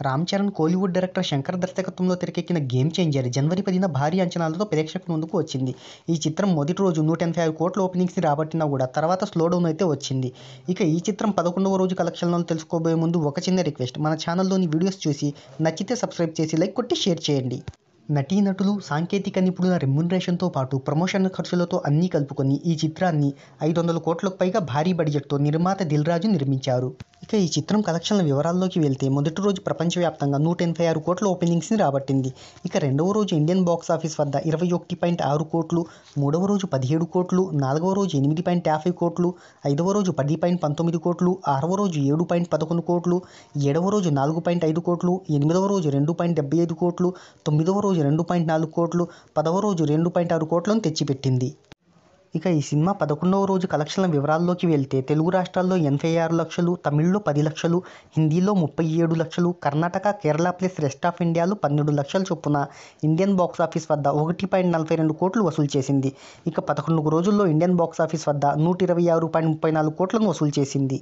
Ram Charan Kollywood director Shankar దర్శకత్వంలో తెరకెక్కిన game changer జనవరి 10న భారీ అంచనాలతో ప్రేక్షకుల ముందుకు వచ్చింది. ఈ చిత్రం మొదటి రోజు 185 కోట్ల ఓపెనింగ్స్ని రాబట్టినా కూడా తర్వాత స్లోడౌన్ అయితే వచ్చింది. ఇక ఈ చిత్రం 11వ రోజు కలెక్షన్లను తెలుసుకోబోయే ముందు ఒక చిన్న రిక్వెస్ట్, మన ఛానల్లోని వీడియోస్ చూసి నచ్చితే సబ్స్క్రైబ్ చేసి లైక్ కొట్టి షేర్ చేయండి. నటీనటులు, సాంకేతిక నిపుణుల రెమ్యునరేషన్తో పాటు ప్రమోషన్ ఖర్చులతో అన్నీ కలుపుకొని ఈ చిత్రాన్ని 500 కోట్లకు పైగా భారీ బడ్జెట్తో నిర్మాత దిల్ రాజు నిర్మించారు. ఇక ఈ చిత్రం కలెక్షన్ల వివరాల్లోకి వెళ్తే మొదటి రోజు ప్రపంచవ్యాప్తంగా 186 కోట్ల ఓపెనింగ్స్ని రాబట్టింది. ఇక రెండవ రోజు ఇండియన్ బాక్సాఫీస్ వద్ద 21.6 కోట్లు, మూడవ రోజు 17 కోట్లు, నాలుగవ రోజు 8.50 కోట్లు, ఐదవ రోజు 10.19 కోట్లు, ఆరవ రోజు 7.11 కోట్లు, ఏడవ రోజు 4.5 కోట్లు, ఎనిమిదవ రోజు 2.75 కోట్లు, తొమ్మిదవ రోజు 2.4 కోట్లు, పదవ రోజు 2.6 కోట్లను తెచ్చిపెట్టింది. ఇక ఈ సినిమా 11వ రోజు కలెక్షన్ల వివరాల్లోకి వెళ్తే తెలుగు రాష్ట్రాల్లో 86 లక్షలు, తమిళ్లో 10 లక్షలు, హిందీలో 37 లక్షలు, Karnataka, Kerala plus rest of ఇండియాలో 12 లక్షల చొప్పున ఇండియన్ బాక్సాఫీస్ వద్ద 1.42 కోట్లు వసూలు చేసింది. ఇక 11 రోజుల్లో ఇండియన్ బాక్సాఫీస్ వద్ద 126.34 కోట్లను వసూలు చేసింది.